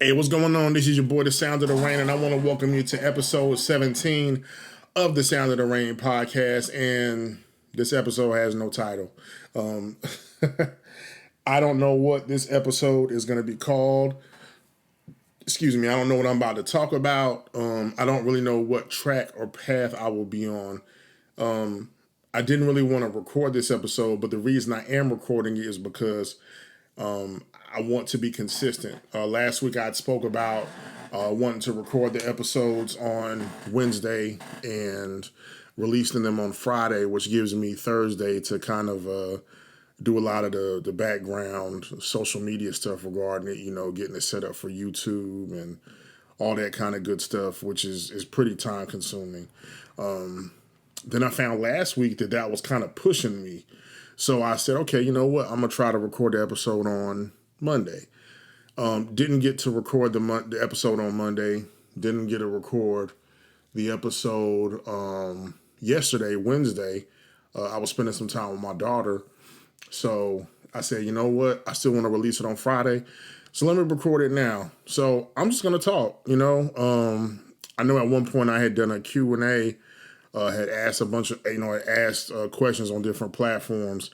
Hey, what's going on? This is your boy, The Sound of the Rain, and I want to welcome you to episode 17 of the Sound of the Rain podcast. And this episode has no title. Um, I don't know what this episode is going to be called. Excuse me, I don't know what I'm about to talk about. I don't really know what track or path I will be on. I didn't really want to record this episode, but the reason I am recording it is because I want to be consistent. Last week I spoke about wanting to record the episodes on Wednesday and releasing them on Friday, which gives me Thursday to kind of do a lot of the background social media stuff regarding it, getting it set up for YouTube and all that kind of good stuff, which is pretty time consuming. Then I found last week that was kind of pushing me. So I said, okay, you know what? I'm going to try to record the episode on Monday. Didn't get to record the episode on Monday. Didn't get to record the episode yesterday, Wednesday. I was spending some time with my daughter. So I said, you know what? I still want to release it on Friday. So let me record it now. So I'm just going to talk, I know at one point I had done a Q&A, had asked a bunch of, questions on different platforms.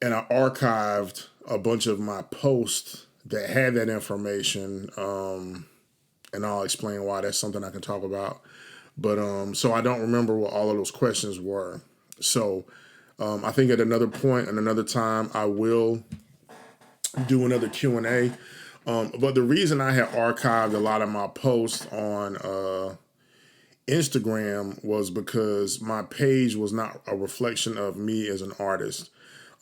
And I archived a bunch of my posts that had that information. And I'll explain why that's something I can talk about. But so I don't remember what all of those questions were. So I think at another point and another time I will do another Q&A. But the reason I had archived a lot of my posts on Instagram was because my page was not a reflection of me as an artist.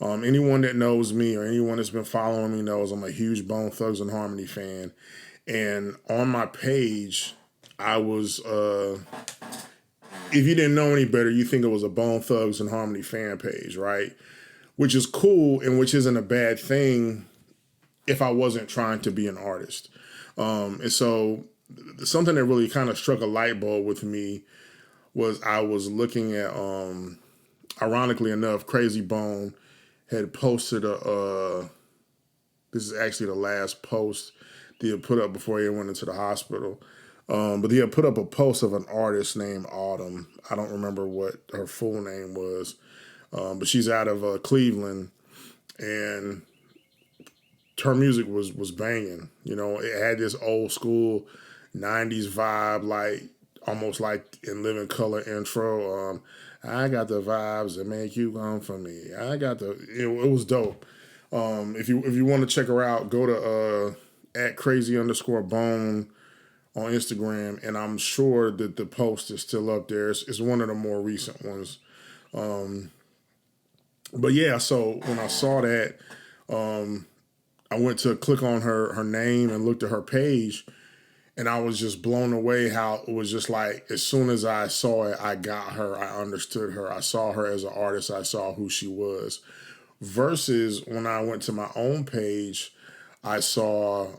Anyone that knows me or anyone that's been following me knows I'm a huge Bone Thugs and Harmony fan. And on my page, I was, if you didn't know any better, you think it was a Bone Thugs and Harmony fan page, right? Which is cool and which isn't a bad thing if I wasn't trying to be an artist. And so something that really kind of struck a light bulb with me was I was looking at, ironically enough, Crazy Bone had posted this is actually the last post that he had put up before he went into the hospital. But he had put up a post of an artist named Autumn. I don't remember what her full name was. But she's out of Cleveland, and her music was banging. It had this old school 90s vibe, like almost like in Living Color intro. I got the vibes that make you come for me. It was dope. If you want to check her out, go to at @crazy_bone on Instagram, and I'm sure that the post is still up there. It's one of the more recent ones. But yeah, so when I saw that, I went to click on her name and looked at her page, and I was just blown away how it was just like, as soon as I saw it, I got her, I understood her, I saw her as an artist, I saw who she was. Versus when I went to my own page, I saw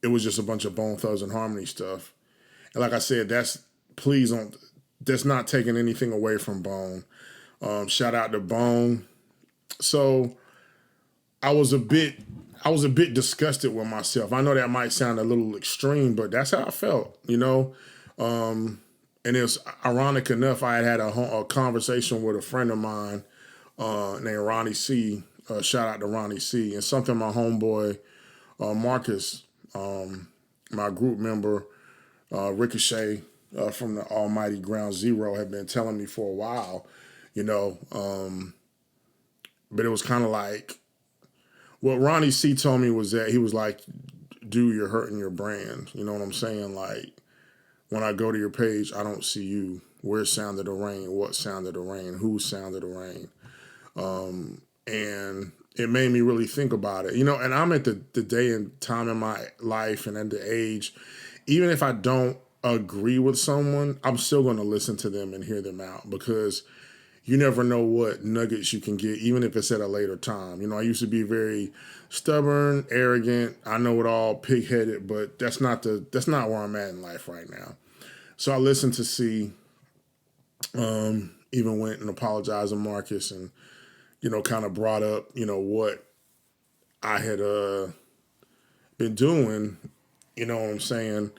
it was just a bunch of Bone Thugs and Harmony stuff. And like I said, that's not taking anything away from Bone. Shout out to Bone. So I was a bit disgusted with myself. I know that might sound a little extreme, but that's how I felt, and it's ironic enough, I had a conversation with a friend of mine named Ronnie C. Shout out to Ronnie C. And something my homeboy Marcus, my group member, Ricochet from the almighty Ground Zero, had been telling me for a while, but it was kind of like, what Ronnie C told me was that he was like, dude, you're hurting your brand. You know what I'm saying? Like, when I go to your page, I don't see you. Where's Sound of the Rain? What Sound of the Rain? Who's Sound of the Rain? And it made me really think about it. And I'm at the day and time in my life and at the age, even if I don't agree with someone, I'm still going to listen to them and hear them out, because you never know what nuggets you can get, even if it's at a later time. I used to be very stubborn, arrogant, I know it all, pig-headed, but that's not where I'm at in life right now. So I listened to C, even went and apologized to Marcus, and kind of brought up what I had been doing, you know what I'm saying?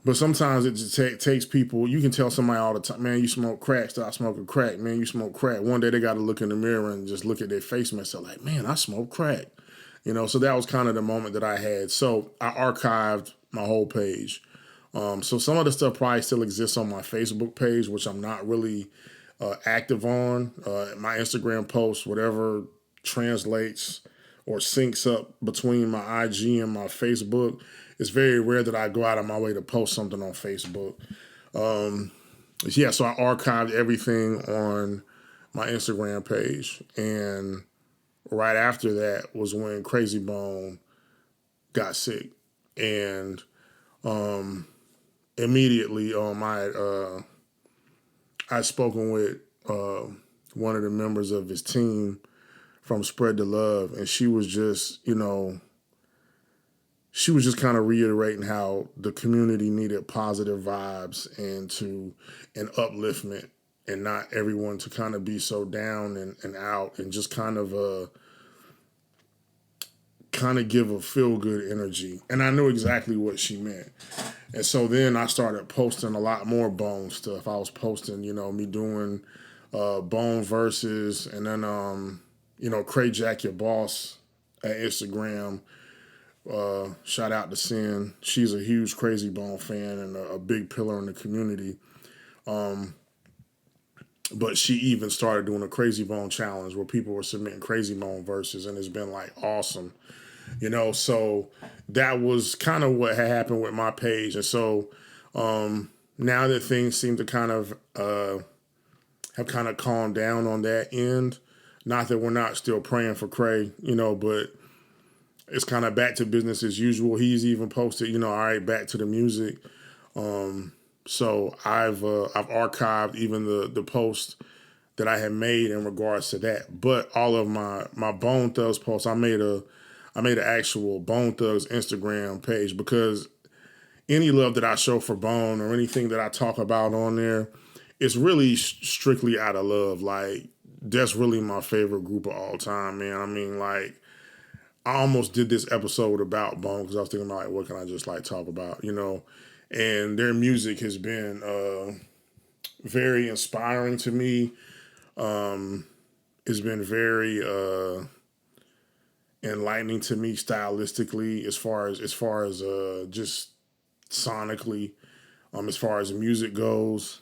But sometimes it just takes people, you can tell somebody all the time, man, you smoke crack, stop smoking crack. Man, you smoke crack. One day they got to look in the mirror and just look at their face and say, like, man, I smoke crack. You know, so that was kind of the moment that I had. So I archived my whole page. So some of the stuff probably still exists on my Facebook page, which I'm not really active on. My Instagram posts, whatever translates or syncs up between my IG and my Facebook. It's very rare that I go out of my way to post something on Facebook. Yeah, so I archived everything on my Instagram page. And right after that was when Crazy Bone got sick. And immediately I'd spoken with one of the members of his team from Spread the Love, and she was just, she was just kind of reiterating how the community needed positive vibes and upliftment, and not everyone to kind of be so down and out, and just kind of give a feel good energy. And I knew exactly what she meant. And so then I started posting a lot more Bone stuff. I was posting, me doing Bone verses, and then Cray Jack Your Boss at Instagram. Shout out to Sin. She's a huge Crazy Bone fan and a big pillar in the community. But she even started doing a Crazy Bone challenge where people were submitting Crazy Bone verses, and it's been like awesome. So that was kind of what had happened with my page. And so now that things seem to kind of have kind of calmed down on that end, not that we're not still praying for Cray, but it's kind of back to business as usual. He's even posted, all right, back to the music. So I've archived even the post that I had made in regards to that. But all of my Bone Thugs posts, I made an actual Bone Thugs Instagram page, because any love that I show for Bone or anything that I talk about on there, it's really strictly out of love. Like, that's really my favorite group of all time, man. I mean, like, I almost did this episode about Bone because I was thinking about, like, what can I just like talk about, And their music has been very inspiring to me. It's been very enlightening to me stylistically, as far as just sonically, as far as music goes,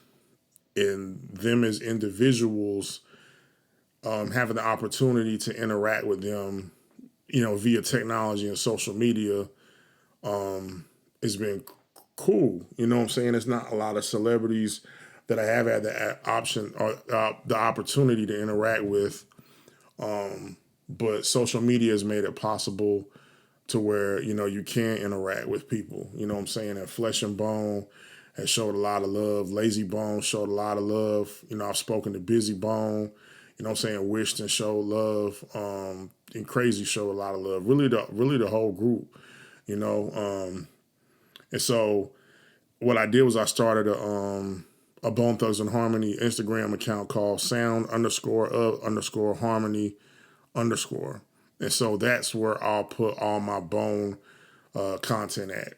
and them as individuals, having the opportunity to interact with them, via technology and social media, has been cool. You know what I'm saying? It's not a lot of celebrities that I have had the option or the opportunity to interact with. But social media has made it possible to where, you can interact with people. You know what I'm saying? And Flesh and Bone has showed a lot of love. Lazy Bone showed a lot of love. I've spoken to Busy Bone. You know what I'm saying? Wishton showed love. And Crazy showed a lot of love. Really the whole group, And so what I did was I started a Bone Thugs and Harmony Instagram account called sound_of_harmony_. And so that's where I'll put all my Bone content at,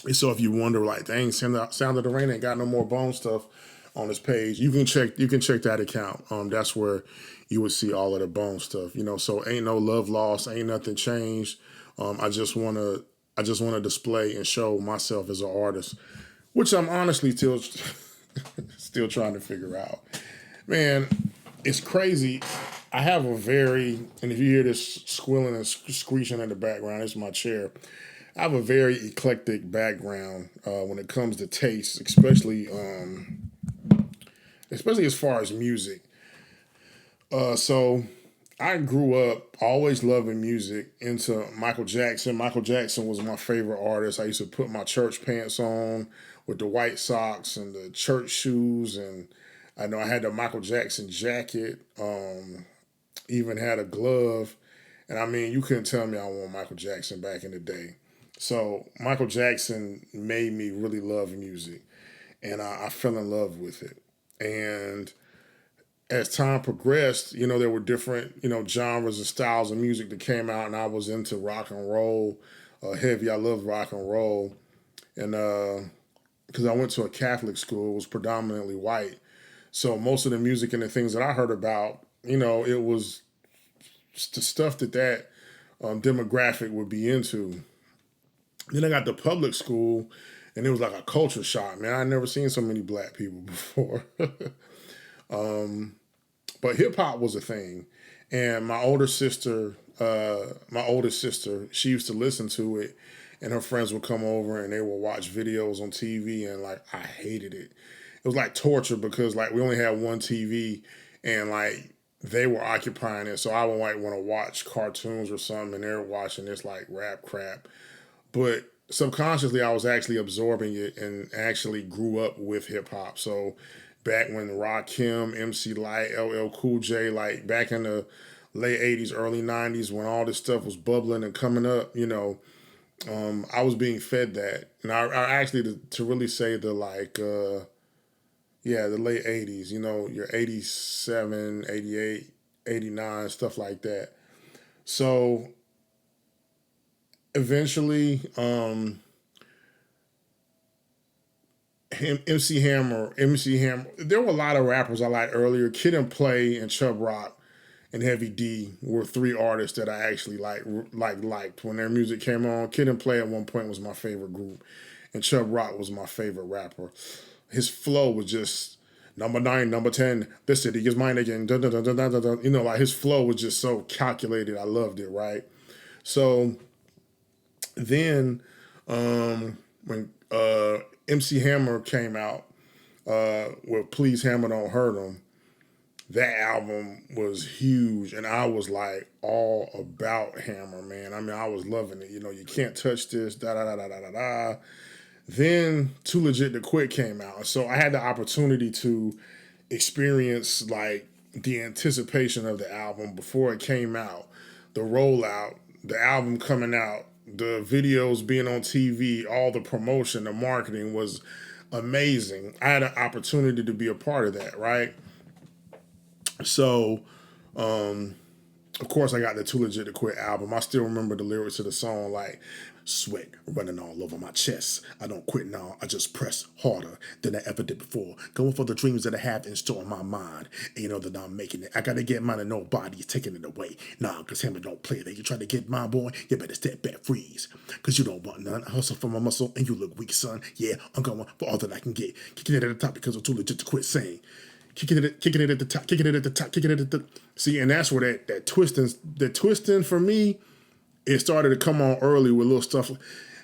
And so if you wonder, like, dang, Sound of the Rain ain't got no more Bone stuff on his page, you can check that account. That's where you would see all of the Bone stuff, So ain't no love lost, ain't nothing changed. I just wanna display and show myself as an artist, which I'm honestly still trying to figure out. Man, it's crazy. I have and if you hear this squealing and screeching in the background, it's my chair. I have a very eclectic background when it comes to taste, especially as far as music. So I grew up always loving music, into Michael Jackson. Michael Jackson was my favorite artist. I used to put my church pants on with the white socks and the church shoes, and I know I had the Michael Jackson jacket, even had a glove. And I mean, you couldn't tell me I want Michael Jackson back in the day. So Michael Jackson made me really love music, and I fell in love with it. And as time progressed, there were different, genres and styles of music that came out, and I was into rock and roll, heavy. I loved rock and roll, and because I went to a Catholic school, it was predominantly white. So most of the music and the things that I heard about, it was the stuff that demographic would be into. Then I got to public school, and it was like a culture shock, man. I'd never seen so many black people before. But hip hop was a thing, and my oldest sister, she used to listen to it, and her friends would come over and they would watch videos on TV, and like I hated it. It was like torture because like we only had one TV, and like they were occupying it, so I would like want to watch cartoons or something, and they're watching this like rap crap. But subconsciously, I was actually absorbing it and actually grew up with hip hop. So back when Rakim, MC Lyte, LL Cool J, like back in the late 80s, early 90s, when all this stuff was bubbling and coming up, I was being fed that. And I actually, to really say the like, the late 80s, your 87, 88, 89, stuff like that. So eventually, MC Hammer. There were a lot of rappers I liked earlier. Kid and Play and Chubb Rock and Heavy D were three artists that I actually liked when their music came on. Kid and Play at one point was my favorite group, and Chubb Rock was my favorite rapper. His flow was just number 9, number 10. This city is mine again. Dun, dun, dun, dun, dun, dun. Like his flow was just so calculated. I loved it. Right. So then when MC Hammer came out with Please Hammer Don't Hurt Him, that album was huge, and I was like all about Hammer, man. I mean, I was loving it. You can't touch this, da da da da da da da. Then Too Legit to Quit came out, so I had the opportunity to experience like the anticipation of the album before it came out, the rollout, the album coming out, the videos being on TV, all the promotion, the marketing was amazing. I had an opportunity to be a part of that, right? So, of course, I got the Too Legit to Quit album. I still remember the lyrics to the song like, sweat running all over my chest. I don't quit now. I just press harder than I ever did before. Going for the dreams that I have in store in my mind. And that I'm making it. I got to get mine and nobody's taking it away. Nah, because Hammer don't play that. You try to get mine, boy, you better step back, freeze. Because you don't want none. I hustle for my muscle and you look weak, son. Yeah, I'm going for all that I can get. Kicking it at the top because I'm too legit to quit saying. Kicking it at the top, kicking it at the top, kicking it at the... See, and that's where that twisting for me, it started to come on early with little stuff like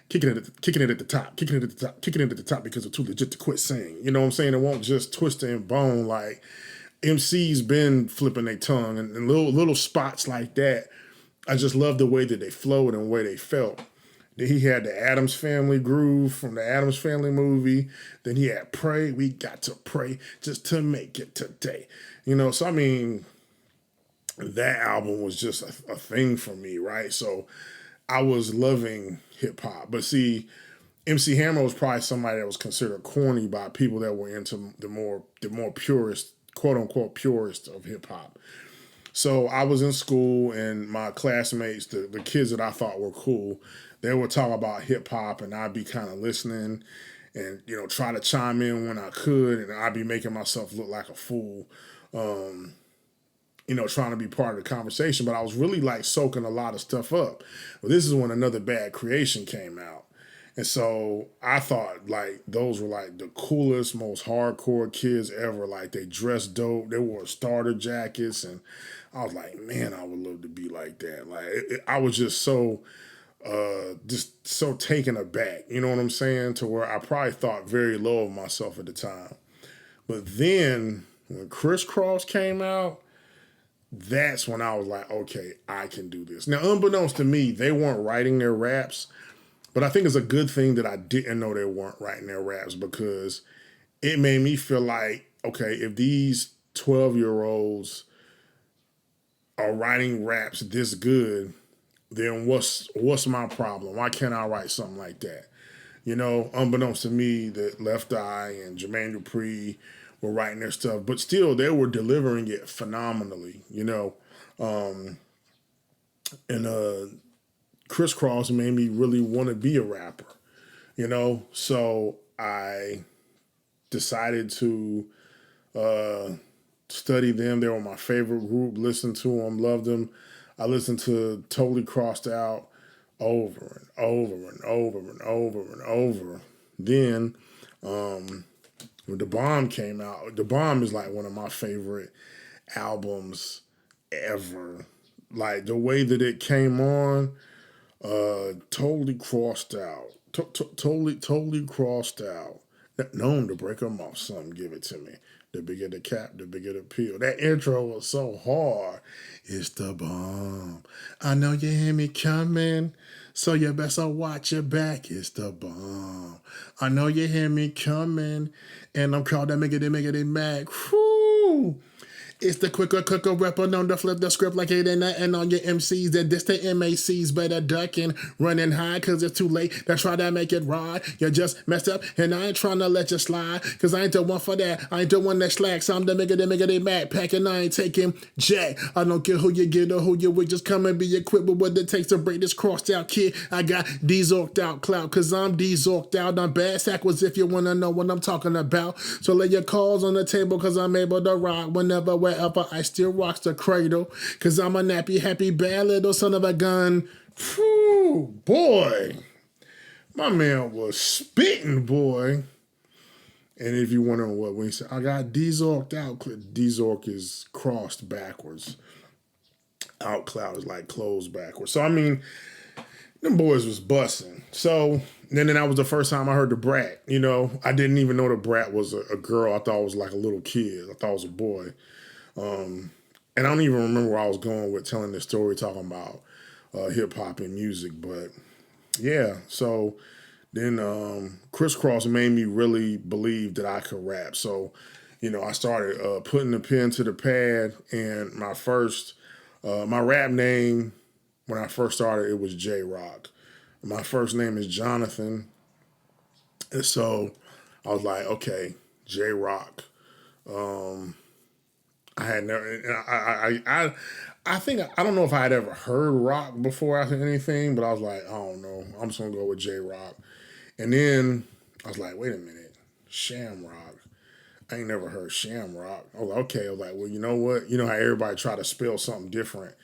kicking it at the top, kicking it at the top, kicking it at the top because it's too legit to quit saying. You know what I'm saying? It won't just twist and bone. Like MC's been flipping their tongue and little spots like that. I just love the way that they flowed and the way they felt. Then he had the Addams Family groove from the Addams Family movie. Then he had Pray, We Got to Pray Just to Make It Today. So I mean, that album was just a thing for me, right? So I was loving hip hop. But see, MC Hammer was probably somebody that was considered corny by people that were into the more purist, quote unquote purist of hip hop. So I was in school and my classmates, the kids that I thought were cool, they would talk about hip hop and I'd be kind of listening and, try to chime in when I could, and I'd be making myself look like a fool. Trying to be part of the conversation, but I was really like soaking a lot of stuff up. Well, this is when Another Bad Creation came out. And so I thought like those were like the coolest, most hardcore kids ever. Like they dressed dope. They wore starter jackets. And I was like, man, I would love to be like that. Like I was just so taken aback. You know what I'm saying? To where I probably thought very low of myself at the time. But then when Crisscross came out, that's when I was like, okay, I can do this. Now, unbeknownst to me, they weren't writing their raps, but I think it's a good thing that I didn't know they weren't writing their raps because it made me feel like, okay, if these 12-year-olds are writing raps this good, then what's my problem? Why can't I write something like that? Unbeknownst to me, that Left Eye and Jermaine Dupri were writing their stuff, but still they were delivering it phenomenally, and Crisscross made me really want to be a rapper, So I decided to study them. They were my favorite group. Listened to them, loved them. I listened to Totally Crossed Out over and over and over and over and over. Then when The Bomb came out, The Bomb is like one of my favorite albums ever. Like the way that it came on, totally crossed out. Totally crossed out. Known to break them off, something, give it to me. The bigger the cap, the bigger the pill. That intro was so hard. It's the bomb. I know you hear me coming, so you best watch your back. It's the bomb. I know you hear me coming, and I'm called that Miggity Mac. Whoo! It's the quicker rapper known to flip the script like it ain't nothing on your MCs. That this the MACs better ducking, running high cause it's too late. They try to make it right. You just messed up and I ain't trying to let you slide. Cause I ain't the one for that. I ain't the one that slacks. I'm the Miggity Mac packing. I ain't taking jack. I don't care who you get or who you with. Just come and be equipped with what it takes to break this crossed out kid. I got de-zorked out clout cause I'm de-zorked out. I'm bad sack was if you wanna know what I'm talking about. So lay your calls on the table cause I'm able to rock whenever wherever I still rocks the cradle, cause I'm a nappy, happy, bad little son of a gun. Whew, boy. My man was spitting, boy. And if you're wondering what, when he said, I got de-zorked out, de-zork is crossed backwards. Out cloud is like closed backwards. So, I mean, them boys was busting. So, then that was the first time I heard the Brat, I didn't even know the Brat was a girl. I thought it was like a little kid. I thought it was a boy. And I don't even remember where I was going with telling this story, talking about hip hop and music. But yeah, so then Crisscross made me really believe that I could rap. So, I started putting the pen to the pad, and my rap name when I first started, it was J Rock. My first name is Jonathan. And so I was like, okay, J Rock. I had never, I think, I don't know if I had ever heard rock before after anything, but I was like, I don't know. I'm just going to go with J Rock. And then I was like, wait a minute, Shamrock. I ain't never heard Shamrock. I was like, okay. I was like, well, you know what? You know how everybody try to spell something different.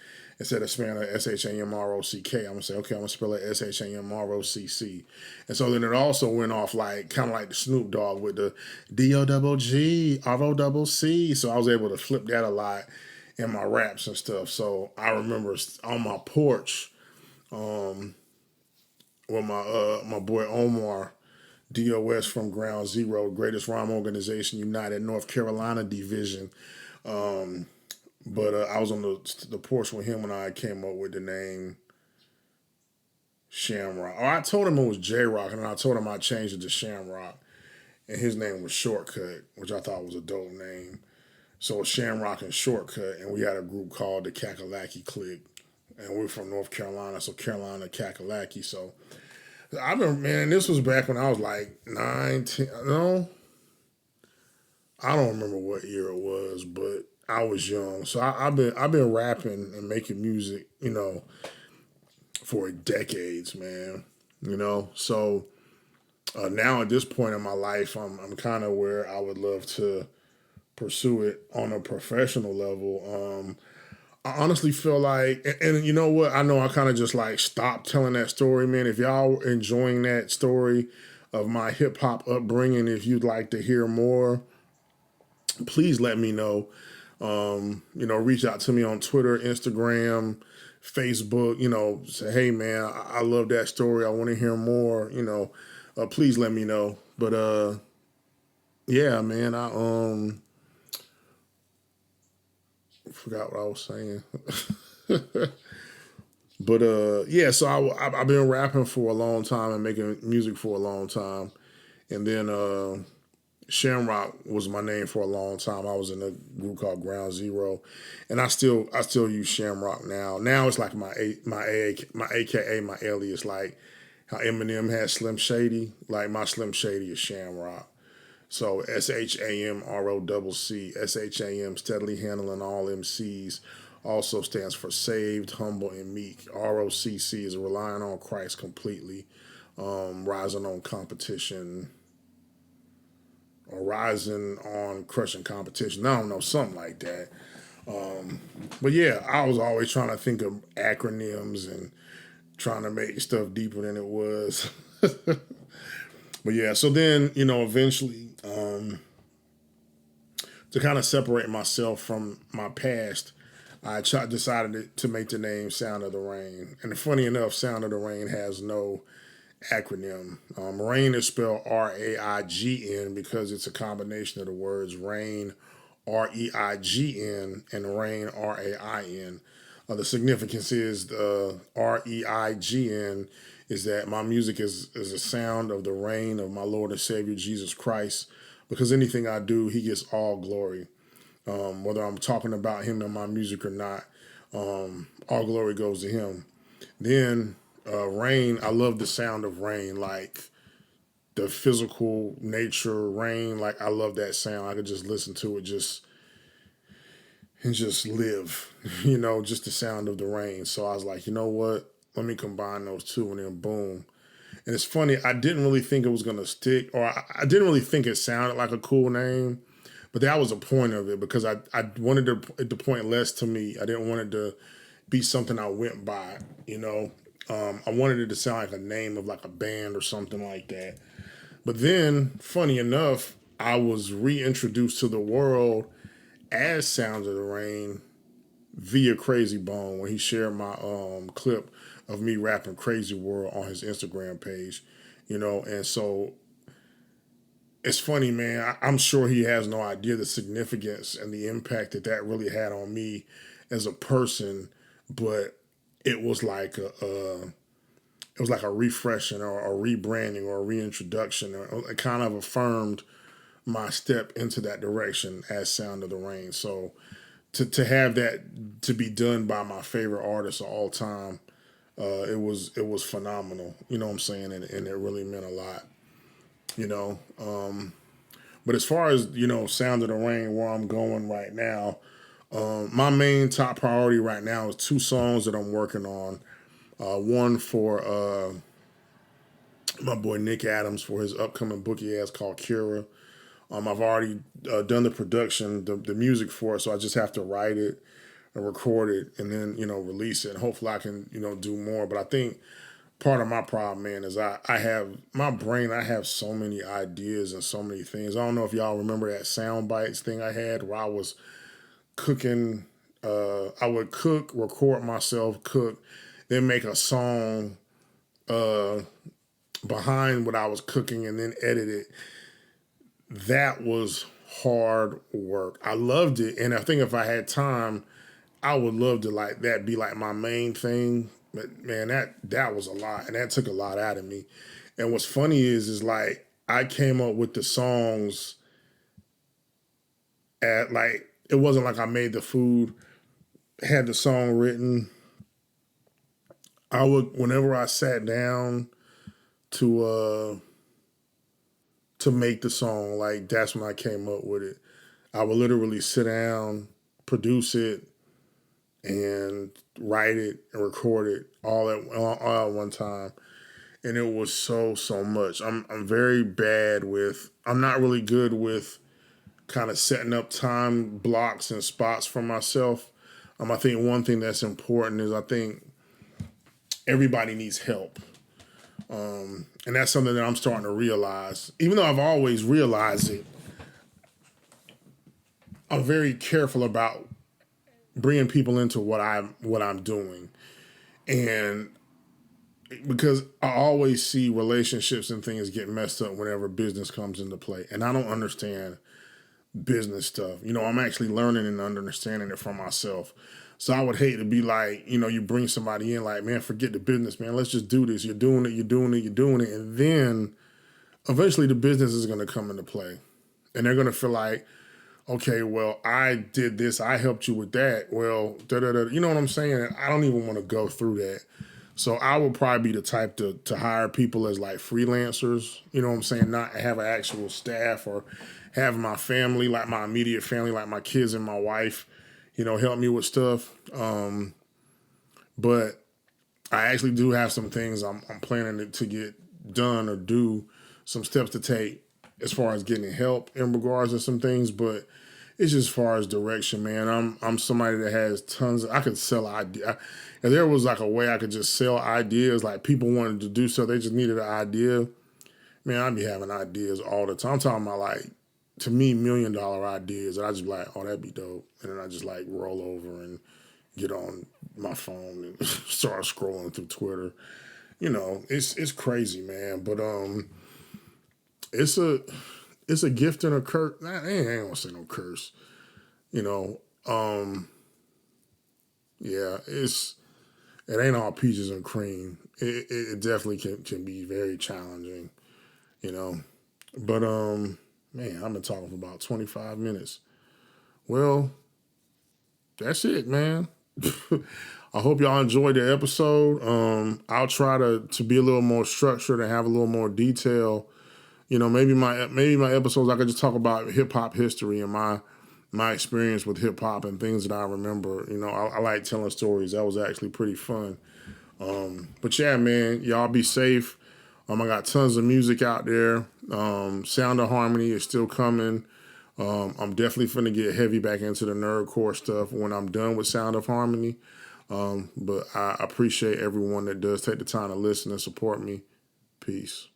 Instead of spelling it SHAMROCK, I'm going to say, okay, I'm going to spell it SHAMROCC. And so then it also went off like, kind of like the Snoop Dogg with the DOGGROCC. So I was able to flip that a lot in my raps and stuff. So I remember on my porch with my boy Omar, DOS from Ground Zero, Greatest Rhyme Organization, United North Carolina Division. But I was on the porch with him when I came up with the name Shamrock. Or I told him it was J-Rock, and I told him I changed it to Shamrock. And his name was Shortcut, which I thought was a dope name. So Shamrock and Shortcut, and we had a group called the Kakalaki Clique. And we're from North Carolina, so Carolina Kakalaki. So I've been, man, this was back when I was like 9, 10, no, I don't remember what year it was, but I was young. So I've been rapping and making music, for decades, man. So now at this point in my life, I'm kind of where I would love to pursue it on a professional level. I honestly feel like, and you know what? I know I kind of just like stopped telling that story, man. If y'all enjoying that story of my hip hop upbringing, if you'd like to hear more, please let me know. Reach out to me on Twitter, Instagram, Facebook, say, hey man, I love that story. I want to hear more, please let me know. But, yeah, man, I forgot what I was saying. But, yeah, so I've been rapping for a long time and making music for a long time. And then, Shamrock was my name for a long time. I was in a group called Ground Zero, and I still use Shamrock now. Now it's like my AKA, my alias, like how Eminem had Slim Shady. Like my Slim Shady is Shamrock. So SHAMROCC, SHAM, steadily handling all MCs, also stands for saved, humble, and meek. ROCC is relying on Christ completely, rising on competition, or rising on crushing competition. I don't know, something like that. But yeah, I was always trying to think of acronyms and trying to make stuff deeper than it was. But yeah, so then, eventually, to kind of separate myself from my past, I decided to make the name Sound of the Rain. And funny enough, Sound of the Rain has no acronym. Rain is spelled Raign because it's a combination of the words rain, Reign, and rain, Rain. The significance is the Reign is that my music is a sound of the reign of my Lord and Savior Jesus Christ, because anything I do, he gets all glory. Whether I'm talking about him in my music or not, all glory goes to him. Then rain, I love the sound of rain, like the physical nature rain. Like I love that sound. I could just listen to it and just live, just the sound of the rain. So I was like, you know what? Let me combine those two, and then boom. And it's funny, I didn't really think it was going to stick, or I didn't really think it sounded like a cool name, but that was the point of it, because I wanted it to point less to me. I didn't want it to be something I went by, I wanted it to sound like a name of like a band or something like that. But then, funny enough, I was reintroduced to the world as Sounds of the Rain via Crazy Bone, when he shared my clip of me rapping Crazy World on his Instagram page, and so it's funny, man. I'm sure he has no idea the significance and the impact that really had on me as a person, but it was like a refreshing or a rebranding or a reintroduction, or it kind of affirmed my step into that direction as Sound of the Rain. So to have that to be done by my favorite artist of all time, it was phenomenal. You know what I'm saying? And it really meant a lot. You know, but as far as Sound of the Rain, where I'm going right now, my main top priority right now is two songs that I'm working on. One for my boy Nick Adams for his upcoming book he has called Cura. I've already done the production, the music for it, so I just have to write it and record it, and then release it. And hopefully I can do more. But I think part of my problem, man, is I have my brain. I have so many ideas and so many things. I don't know if y'all remember that sound bites thing I had where I was cooking. I would cook, record myself, cook, then make a song behind what I was cooking, and then edit it. That was hard work. I loved it, and I think if I had time, I would love to like that be like my main thing. But man, that was a lot, and that took a lot out of me. And what's funny is like I came up with the songs at like, it wasn't like I made the food, had the song written. I would, whenever I sat down to make the song, like that's when I came up with it. I would literally sit down, produce it, and write it and record it all at one time. And it was so much. I'm very bad with, I'm not really good with kind of setting up time blocks and spots for myself. I think one thing that's important is I think everybody needs help. And that's something that I'm starting to realize. Even though I've always realized it, I'm very careful about bringing people into what I'm doing. And because I always see relationships and things get messed up whenever business comes into play. And I don't understand business stuff. I'm actually learning and understanding it for myself. So I would hate to be like, you bring somebody in like, man, forget the business, man. Let's just do this. You're doing it. And then eventually the business is going to come into play. And they're going to feel like, okay, well, I did this. I helped you with that. Well, da-da-da. You know what I'm saying? I don't even want to go through that. So I would probably be the type to hire people as like freelancers, you know what I'm saying? Not have an actual staff, or have my family, like my immediate family, like my kids and my wife, help me with stuff. But I actually do have some things I'm planning to get done, or do some steps to take as far as getting help in regards to some things. But it's just as far as direction, man. I'm somebody that has tons I could sell ideas. If there was like a way I could just sell ideas, like people wanted to do so, they just needed an idea, man, I'd be having ideas all the time. I'm talking about, like, to me, $1,000,000 ideas. And I just be like, oh, that'd be dope. And then I just like roll over and get on my phone and start scrolling through Twitter. It's crazy, man. But it's a gift and a curse. I ain't gonna say no curse. Yeah, it ain't all peaches and cream. It definitely can be very challenging, you know. But man, I've been talking for about 25 minutes. Well, that's it, man. I hope y'all enjoyed the episode. I'll try to be a little more structured and have a little more detail. Maybe my episodes I could just talk about hip hop history and my experience with hip hop and things that I remember. I like telling stories. That was actually pretty fun. But yeah, man, y'all be safe. I got tons of music out there. Sound of Harmony is still coming. I'm definitely finna get heavy back into the nerdcore stuff when I'm done with Sound of Harmony. But I appreciate everyone that does take the time to listen and support me. Peace.